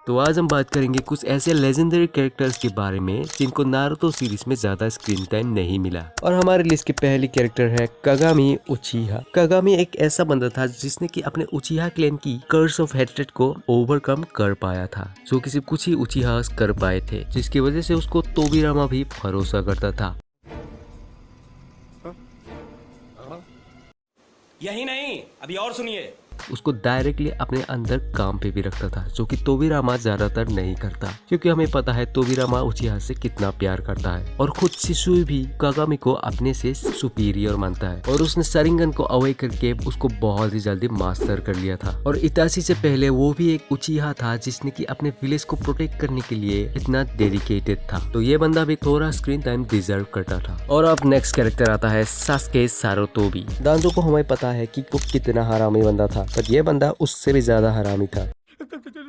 तो आज हम बात करेंगे कुछ ऐसे लेजेंडरी कैरेक्टर्स के बारे में जिनको नारुतो सीरीज में ज्यादा स्क्रीन टाइम नहीं मिला। और हमारे लिस्ट की पहली कैरेक्टर है कागामी उचिहा। कागामी एक ऐसा बंदा था जिसने कि अपने उचिहा क्लैन की कर्स ऑफ हेट्रेड को ओवरकम कर पाया था, जो कि सिर्फ कुछ ही उचिहा कर पाए थे, जिसकी वजह से उसको तोबिरामा भी भरोसा करता था। यही नहीं, अभी और सुनिए। उसको डायरेक्टली अपने अंदर काम पे भी रखता था, जो कि तोबिरामा ज्यादातर नहीं करता, क्योंकि हमें पता है तोबिरामा उचिहा से कितना प्यार करता है। और खुद शिसुई भी कागामी को अपने से सुपीरियर मानता है, और उसने शरिंगन को अवे करके उसको बहुत ही जल्दी मास्टर कर लिया था। और इताशी से पहले वो भी एक उचिहा था जिसने कि अपने विलेज को प्रोटेक्ट करने के लिए इतना डेडिकेटेड था, तो ये बंदा भी थोड़ा स्क्रीन टाइम डिजर्व करता था। और अब नेक्स्ट कैरेक्टर आता है सास्के सारुतोबी। दांजो को हमें पता है कि वो कितना हरामी बंदा था, पर यह बंदा उससे भी ज्यादा हरामी था।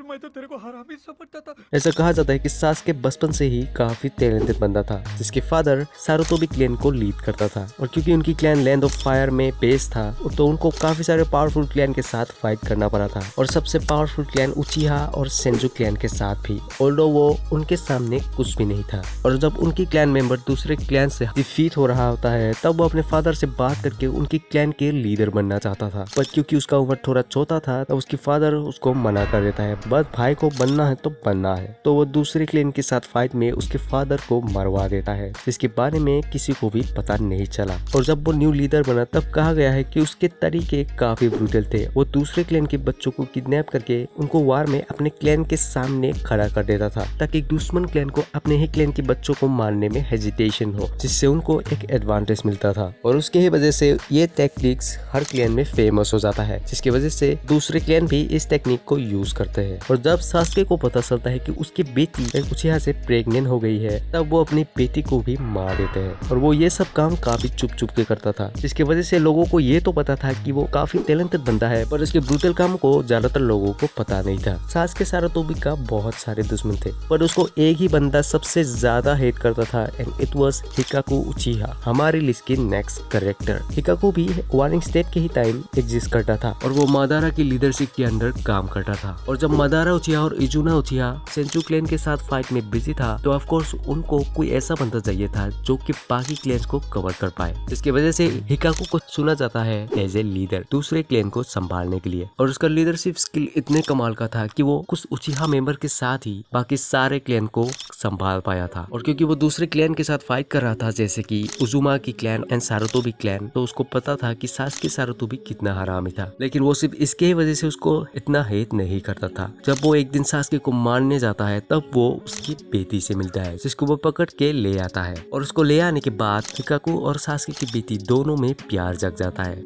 मैं तो तेरे को हरामी समझता था। ऐसा कहा जाता है कि सास्के बचपन से ही काफी टैलेंटेड बंदा था, जिसके फादर सारुतोबी क्लैन को लीड करता था। और क्योंकि उनकी क्लैन लैंड ऑफ फायर में बेस्ड था, तो उनको काफी सारे पावरफुल क्लैन के साथ फाइट करना पड़ा था, और सबसे पावरफुल क्लैन उचिहा और सेंजू क्लैन के साथ भी, ऑल्दो वो उनके सामने कुछ भी नहीं था। और जब उनकी क्लैन मेंबर दूसरे क्लैन से डिफीट हो रहा होता है, तब वो अपने फादर से बात करके उनकी क्लैन के लीडर बनना चाहता था, पर क्योंकि उसका उम्र थोड़ा छोटा था, तब उसकी फादर उसको मना कर देता है। बस भाई को बनना है तो बनना है, तो वो दूसरे क्लैन के साथ फाइट में उसके फादर को मरवा देता है, जिसके बारे में किसी को भी पता नहीं चला। और जब वो न्यू लीडर बना, तब कहा गया है कि उसके तरीके काफी ब्रूटल थे। वो दूसरे क्लैन के बच्चों को किडनैप करके उनको वार में अपने क्लैन के सामने खड़ा कर देता था, ताकि दुश्मन क्लैन को अपने ही क्लैन के बच्चों को मारने में हेजिटेशन हो, जिससे उनको एक एडवांटेज मिलता था। और उसके ही वजह से ये टेक्निक्स हर क्लैन में फेमस हो जाता है, जिसकी वजह से दूसरे क्लैन भी इस टेक्निक को यूज करते हैं। और जब सास्के को पता चलता है कि उसकी बेटी एक उचिहा से प्रेग्नेंट हो गई है, तब वो अपनी बेटी को भी मार देते हैं। और वो ये सब काम काफी चुप चुप के करता था, जिसकी वजह से लोगों को ये तो पता था कि वो काफी टैलेंटेड बंदा है, पर उसके ब्रूटल काम को ज्यादातर लोगों को पता नहीं था। सास्के सारुतोबी का बहुत सारे दुश्मन थे, पर उसको एक ही बंदा सबसे ज्यादा हेट करता था, एंड इट वाज हिकाकु उचिहा, हमारी लिस्ट की नेक्स्ट कैरेक्टर। हिकाकु भी वार्निंग स्टेट के ही टाइम एग्जिस्ट करता था, और वो मादारा की लीडरशिप के अंडर काम करता था। और जब मादारा उचिहा और इजुना उचिहा सेंचू क्लैन के साथ फाइट में बिजी था, तो ऑफ कोर्स उनको कोई ऐसा बंदा चाहिए था जो कि बाकी क्लैन्स को कवर कर पाए, जिसकी वजह से हिकाकु को चुना जाता है एज ए लीडर दूसरे क्लैन को संभालने के लिए। और उसका लीडरशिप स्किल इतने कमाल का था कि वो कुछ उचिहा मेंबर के साथ ही बाकी सारे क्लैन को संभाल पाया था। और क्योंकि वो दूसरे क्लैन के साथ फाइट कर रहा था, जैसे कि उजुमा की क्लैन एंड सारुतोबी क्लैन, तो उसको पता था कि सास्के सारुतोबी कितना हरामी था, लेकिन वो सिर्फ इसके ही वजह से उसको इतना हेट नहीं करता था। जब वो एक दिन सास्के को मारने जाता है, तब वो उसकी बेटी से मिलता है, जिसको वो पकड़ के ले आता है। और उसको ले आने के बाद हिकाकु और सास्के की बेटी दोनों में प्यार जग जाता है,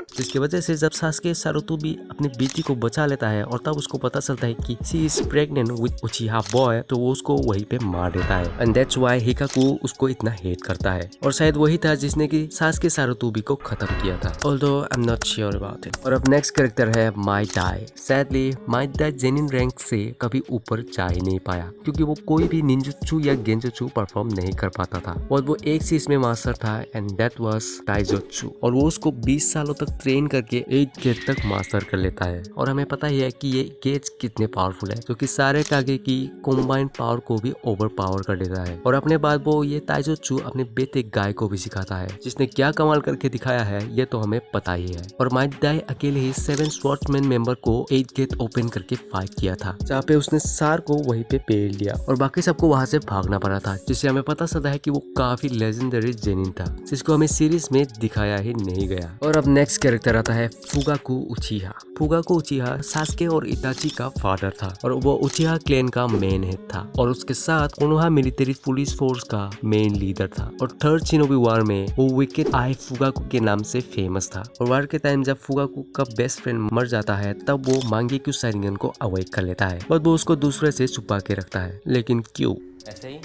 जिसकी वजह से जब सास्के सारुतोबी अपनी बेटी को बचा लेता है, और तब उसको पता चलता है कि she is pregnant with उचिहा boy, तो वो उसको वहीं पे मार देता है। एंड दैट्स व्हाई हिकाकु उसको इतना हेट करता है। और शायद वही था जिसने कि सास्के सारुतोबी को खत्म किया था, although I am not sure about it. और अब नेक्स्ट कैरेक्टर है माई डाई। सैडली माई डाई जेनिन रैंक से कभी ऊपर जा ही नहीं पाया, क्योंकि वो कोई भी निंजुत्सु या गेंजुत्सु परफॉर्म नहीं कर पाता था। और वो एक चीज में मास्टर था, एंड दैट वाज ताइजोत्सु। और वो उसको 20 सालों तक ट्रेन करके 8 गेज तक मास्टर कर लेता है। और हमें पता ही है कि ये गेज कितने पावरफुल है, जो कि सारे कागे की कॉम्बाइंड पावर को भी ओवर पावर कर देता है। और अपने बाद वो ये ताइजोत्सु अपने बेटे गाय को भी सिखाता है, जिसने क्या कमाल करके दिखाया है ये तो हमें पता ही है। और माइट डाई अकेले ही 7 स्वॉर्ड्समैन मेंबर को 8 गेट ओपन करके फाइट किया था, जहाँ पे उसने सार को वहीं पे पेड़ लिया, और बाकी सबको वहां से भागना पड़ा था, जिससे हमें पता चलता है कि वो काफी लेजेंडरी जेनिन था, जिसको हमें सीरीज में दिखाया ही नहीं गया। और अब नेक्स्ट कैरेक्टर आता है फुगाकु उचिहा। फुगाकु उचिहा सास्के और इताची का फादर था, और वो उचिहा क्लैन का मेन हेड था, और उसके साथ कोनोहा मिलिट्री पुलिस फोर्स का मेन लीडर था। और थर्ड शिनोबी वार में वो विकेड आई फुगाकु के नाम से फेमस था। और वार के टाइम जब फुगाकु का बेस्ट फ्रेंड मर जाता है, तब वो मांगेक्यू शारिंगन को अवॉइड कर लेता है, और वो उसको दूसरे से छुपा के रखता है। लेकिन क्यों? ऐसे ही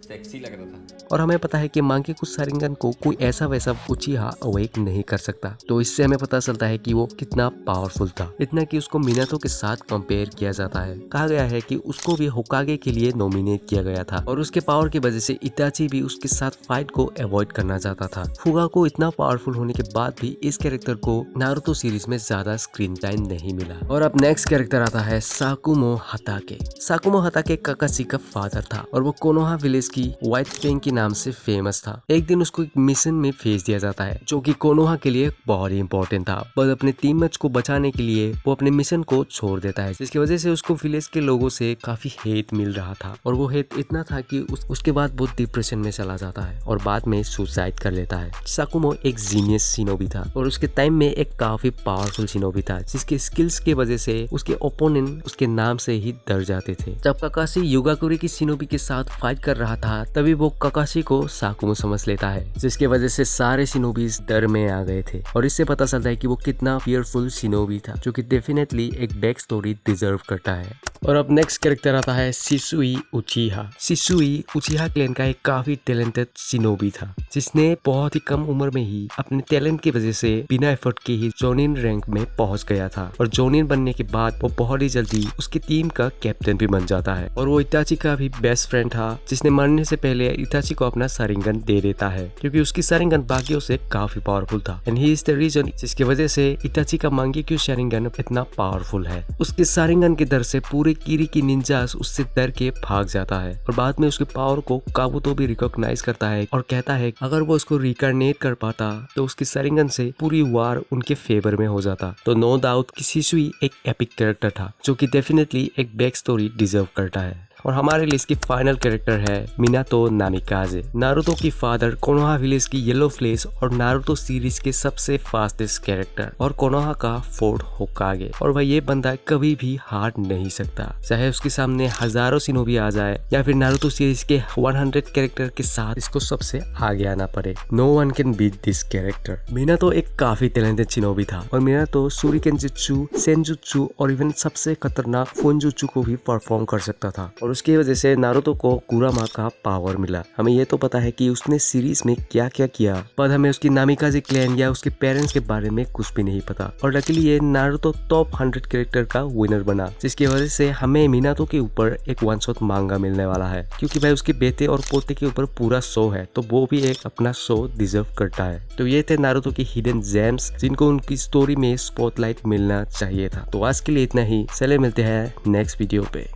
सेक्सी लग रहा था। और हमें पता है कि मांगेकुश शारिंगन को कोई ऐसा वैसा उचिहा अवेक नहीं कर सकता। तो इससे हमें पता चलता है कि वो कितना पावरफुल था, इतना कि उसको मिनातो के साथ कंपेयर किया जाता है। कहा गया है कि उसको भी होकागे के लिए नॉमिनेट किया गया था और उसके पावर की वजह से इताची भी उसके साथ फाइट को अवॉइड करना चाहता था। फुगाको इतना पावरफुल होने के बाद भी इस कैरेक्टर को नारुतो सीरीज में ज्यादा स्क्रीन टाइम नहीं मिला। और अब नेक्स्ट कैरेक्टर आता है साकुमो हताके। साकुमो हताके काकाशी का फादर था और वो कोनोहा विलेज की व्हाइट फेंग के नाम से फेमस था। एक दिन उसको एक मिशन में भेज दिया जाता है जो कि कोनोहा के लिए बहुत ही इंपॉर्टेंट था, पर अपने टीममेट्स को बचाने के लिए वो अपने मिशन को छोड़ देता है, जिसकी वजह से उसको विलेज के लोगों से काफी हेट मिल रहा था। और वो हेट इतना था कि उसके बाद वो डिप्रेशन में चला जाता है और बाद में सुसाइड कर लेता है। साकुमो एक जीनियस शिनोबी था और उसके टाइम में एक काफी पावरफुल शिनोबी था, जिसके स्किल्स की वजह से उसके ओपोनेंट उसके नाम से ही डर जाते थे। जब काकाशी युगाकुरी की शिनोबी के साथ फाइट कर रहा था तभी वो काकाशी को साकुमो समझ लेता है, जिसकी वजह से सारे शिनोबीज डर में आ गए थे। और इससे पता चलता है कि वो कितना फियरफुल शिनोबी था, जो कि डेफिनेटली एक बैक स्टोरी डिजर्व करता है। और अब नेक्स्ट कैरेक्टर आता है शिसुई उचिहा। शिसुई उचिहा क्लैन का एक काफी टैलेंटेड शिनोबी था, जिसने बहुत ही कम उम्र में ही अपने टैलेंट की वजह से बिना एफर्ट के ही जोनिन रैंक में पहुंच गया था। और जोनिन बनने के बाद वो बहुत ही जल्दी उसकी टीम का कैप्टन भी बन जाता है। और वो इताची का भी बेस्ट फ्रेंड था, जिसने मरने से पहले इताची को अपना शारिंगन दे देता है, क्योंकि उसकी शारिंगन बाकियों से काफी पावरफुल था। And he is the reason जिसकी वजह से इताची का मांगेक्यू शारिंगन इतना पावरफुल है। उसके शारिंगन के डर से पूरे किरीकी निंजास उससे डर के भाग जाता है और बाद में उसके पावर को काबुतो भी रिकॉग्नाइज करता है और कहता है अगर वो उसको रिकॉर्डिनेट कर पाता तो उसकी शारिंगन से पूरी वार उनके फेवर में हो जाता। तो नो डाउट कि शिसुई एक एपिक कैरेक्टर था, जो कि डेफिनेटली एक बैक स्टोरी डिजर्व करता है। और हमारे लिए इसकी फाइनल कैरेक्टर है मिनातो नामिकाजे, नारुतो की फादर, कोनोहा विलेज की येलो फ्लेश और नारुतो सीरीज के सबसे फास्टेस्ट कैरेक्टर और कोनोहा का फोर्थ होकागे। और भाई ये बंदा कभी भी हार नहीं सकता, चाहे उसके सामने हजारों शिनोबी आ जाए या फिर नारुतो सीरीज के 100 कैरेक्टर के साथ इसको सबसे आगे आना पड़े। No one can beat this character. Minato एक काफी टैलेंटेड शिनोबी था और मिनातो शूरिकेन जुत्सु, सेनजुत्सु और इवन सबसे खतरनाक फुनजुत्सु को भी परफॉर्म कर सकता था। और उसकी वजह से नारुतो को कुरामा का पावर मिला। हमें ये तो पता है कि उसने सीरीज में क्या क्या किया, पर हमें उसकी नामिकाजे क्लैन या उसके पेरेंट्स के बारे में कुछ भी नहीं पता। और लकीली ये नारुतो टॉप 100 कैरेक्टर का विनर बना, जिसकी वजह से हमें मिनातो के ऊपर एक वन शॉट मांगा मिलने वाला है, क्योंकि भाई उसके बेटे और पोते के ऊपर पूरा शो है, तो वो भी एक अपना शो डिजर्व करता है। तो ये थे नारुतो की हिडन जेम्स, जिनको उनकी स्टोरी में स्पॉटलाइट मिलना चाहिए था। तो आज के लिए इतना ही, चले मिलते हैं नेक्स्ट वीडियो पे।